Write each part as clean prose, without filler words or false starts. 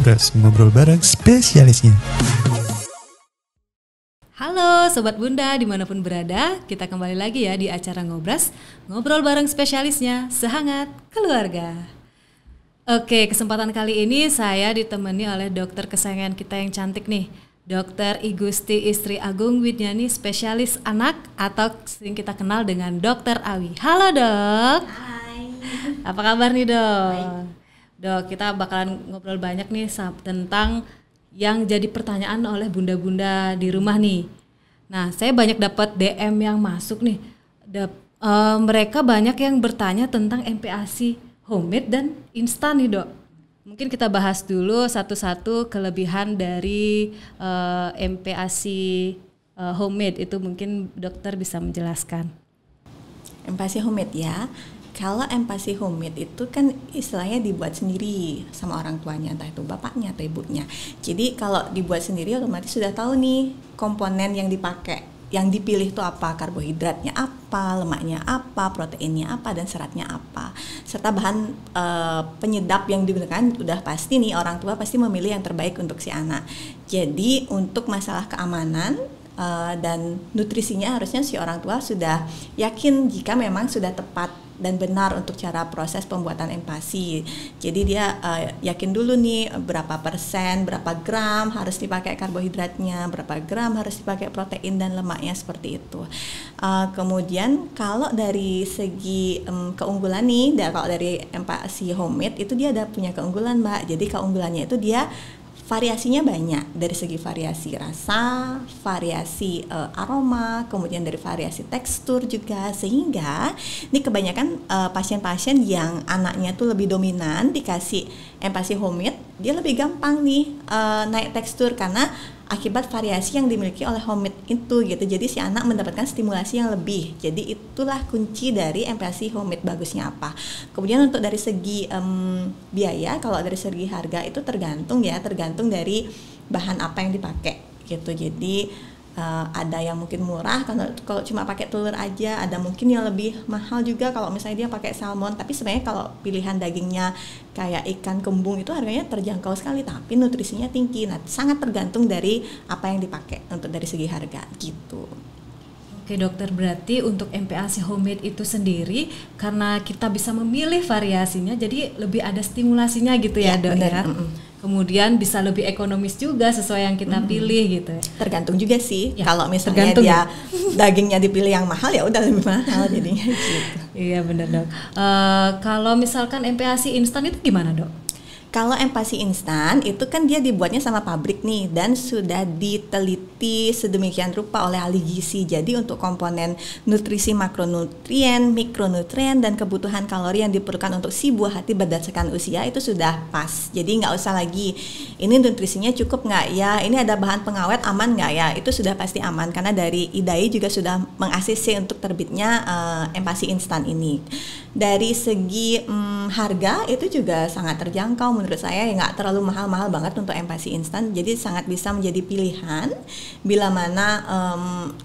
Ngobras, ngobrol bareng spesialisnya. Halo Sobat Bunda dimanapun berada, kita kembali lagi ya di acara Ngobras, ngobrol bareng spesialisnya, sehangat keluarga. Oke, kesempatan kali ini saya ditemani oleh dokter kesayangan kita yang cantik nih, Dokter Igusti Istri Agung Widjani, spesialis anak atau sering kita kenal dengan Dokter Awi. Halo dok. Hai. Apa kabar nih dok? Baik. Dok, kita bakalan ngobrol banyak nih tentang yang jadi pertanyaan oleh bunda-bunda di rumah nih. Nah, saya banyak dapat DM yang masuk nih. Mereka banyak yang bertanya tentang MPASI homemade dan instan nih dok. Mungkin kita bahas dulu satu-satu kelebihan dari MPASI homemade itu, mungkin dokter bisa menjelaskan. MPASI homemade ya. Kalau MPASI homemade itu kan istilahnya dibuat sendiri sama orang tuanya, entah itu bapaknya atau ibunya. Jadi kalau dibuat sendiri otomatis sudah tahu nih komponen yang dipakai, yang dipilih itu apa, karbohidratnya apa, lemaknya apa, proteinnya apa, dan seratnya apa. Serta bahan penyedap yang digunakan udah pasti nih orang tua pasti memilih yang terbaik untuk si anak. Jadi untuk masalah keamanan dan nutrisinya harusnya si orang tua sudah yakin jika memang sudah tepat dan benar untuk cara proses pembuatan MPASI. Jadi dia yakin dulu nih berapa persen, berapa gram harus dipakai karbohidratnya, berapa gram harus dipakai protein dan lemaknya, seperti itu. Kemudian kalau dari segi keunggulan nih, kalau dari MPASI homemade itu dia ada punya keunggulan Mbak. Jadi keunggulannya itu dia variasinya banyak, dari segi variasi rasa, variasi aroma, kemudian dari variasi tekstur juga, sehingga ini kebanyakan pasien-pasien yang anaknya tuh lebih dominan dikasih MPASI homemade, dia lebih gampang nih naik tekstur karena akibat variasi yang dimiliki oleh homemade itu gitu. Jadi si anak mendapatkan stimulasi yang lebih. Jadi itulah kunci dari MPASI homemade bagusnya apa. Kemudian untuk dari segi biaya, kalau dari segi harga itu tergantung dari bahan apa yang dipakai gitu. Jadi ada yang mungkin murah kalau cuma pakai telur aja, ada mungkin yang lebih mahal juga kalau misalnya dia pakai salmon. Tapi sebenarnya kalau pilihan dagingnya kayak ikan kembung itu harganya terjangkau sekali, tapi nutrisinya tinggi. Nah, sangat tergantung dari apa yang dipakai untuk dari segi harga gitu. Oke dokter, berarti untuk MPASI homemade itu sendiri karena kita bisa memilih variasinya, jadi lebih ada stimulasinya gitu ya dok ya. Kemudian bisa lebih ekonomis juga sesuai yang kita pilih gitu. Tergantung juga sih. Ya, kalau misalnya dia dagingnya dipilih yang mahal ya udah lebih mahal jadinya gitu. Iya benar dok. Kalau misalkan MPASI instan itu gimana dok? Kalau MPASI instan itu kan dia dibuatnya sama pabrik nih dan sudah diteliti sedemikian rupa oleh ahli gizi. Jadi untuk komponen nutrisi makronutrien, mikronutrien, dan kebutuhan kalori yang diperlukan untuk si buah hati berdasarkan usia itu sudah pas. Jadi nggak usah lagi ini nutrisinya cukup nggak ya, ini ada bahan pengawet aman nggak ya, itu sudah pasti aman karena dari IDAI juga sudah meng-ACC untuk terbitnya MPASI instan ini. Dari segi harga itu juga sangat terjangkau menurut saya, ya nggak terlalu mahal-mahal banget untuk MPASI instan, jadi sangat bisa menjadi pilihan bila mana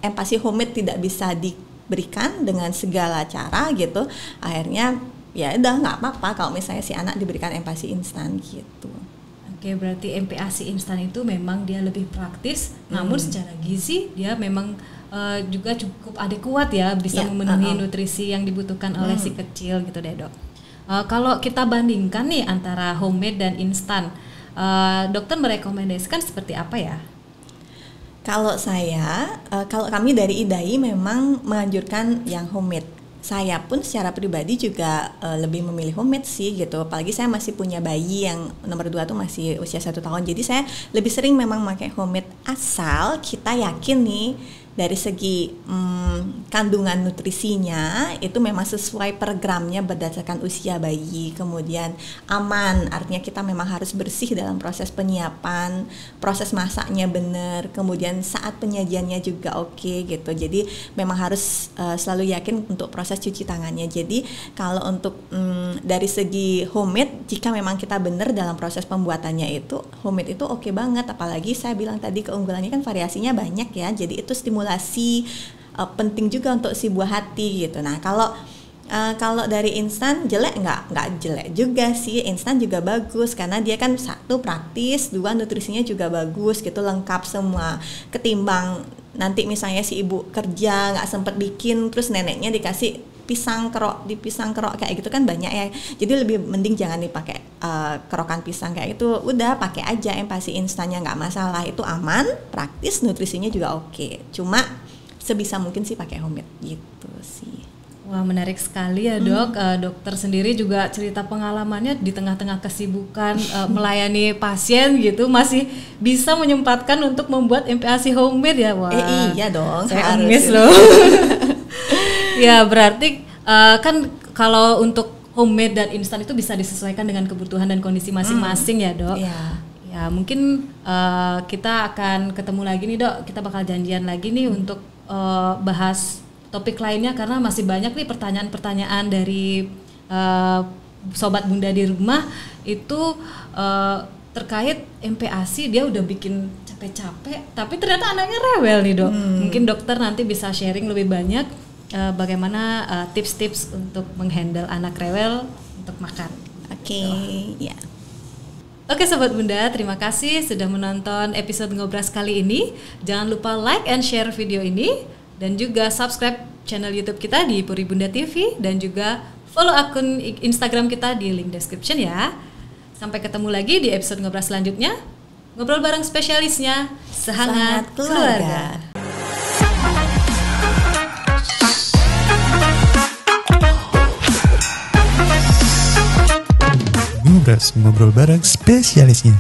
MPASI homemade tidak bisa diberikan dengan segala cara gitu. Akhirnya ya udah nggak apa-apa kalau misalnya si anak diberikan MPASI instan gitu. Oke, berarti MPASI instan itu memang dia lebih praktis, namun secara gizi dia memang juga cukup adekuat ya, bisa memenuhi nutrisi yang dibutuhkan oleh si kecil gitu deh dok. Kalau kita bandingkan nih antara homemade dan instan, dokter merekomendasikan seperti apa ya? Kalau kalau kami dari IDAI memang menganjurkan yang homemade. Saya pun secara pribadi juga lebih memilih homemade sih gitu. Apalagi saya masih punya bayi yang nomor 2 tuh masih usia 1 tahun. Jadi saya lebih sering memang pakai homemade asal kita yakin nih dari segi kandungan nutrisinya itu memang sesuai per gramnya berdasarkan usia bayi, kemudian aman, artinya kita memang harus bersih dalam proses penyiapan, proses masaknya benar, kemudian saat penyajiannya juga oke gitu. Jadi memang harus selalu yakin untuk proses cuci tangannya. Jadi kalau untuk dari segi homemade, jika memang kita benar dalam proses pembuatannya itu, homemade itu oke banget. Apalagi saya bilang tadi keunggulannya kan variasinya banyak ya, jadi itu stimulasi penting juga untuk si buah hati gitu. Nah kalau Kalau dari instan jelek nggak jelek juga sih, instan juga bagus karena dia kan satu praktis, dua nutrisinya juga bagus gitu, lengkap semua. Ketimbang nanti misalnya si ibu kerja nggak sempet bikin, terus neneknya dikasih pisang kerok kayak gitu kan banyak ya. Jadi lebih mending jangan dipakai kerokan pisang kayak itu, udah pakai aja Empasi instannya, nggak masalah, itu aman, praktis, nutrisinya juga oke. Cuma sebisa mungkin sih pakai homemade gitu sih. Wah, menarik sekali ya dok. Dokter sendiri juga cerita pengalamannya di tengah-tengah kesibukan melayani pasien gitu masih bisa menyempatkan untuk membuat MPASI homemade ya. Wah, iya dong, saya emis loh. Ya berarti kan kalau untuk homemade dan instan itu bisa disesuaikan dengan kebutuhan dan kondisi masing-masing ya dok. Ya mungkin kita akan ketemu lagi nih dok, kita bakal janjian lagi nih untuk bahas topik lainnya karena masih banyak nih pertanyaan-pertanyaan dari sobat bunda di rumah itu terkait MPASI. Dia udah bikin capek-capek tapi ternyata anaknya rewel nih dok. Mungkin dokter nanti bisa sharing lebih banyak bagaimana tips-tips untuk menghandle anak rewel untuk makan. Ya. Oke sobat bunda, terima kasih sudah menonton episode Ngobras kali ini. Jangan lupa like and share video ini dan juga subscribe channel YouTube kita di Puri Bunda TV dan juga follow akun Instagram kita di link description ya. Sampai ketemu lagi di episode Ngobras selanjutnya. Ngobrol bareng spesialisnya, sehangat keluarga. Ngobras, ngobrol bareng spesialisnya.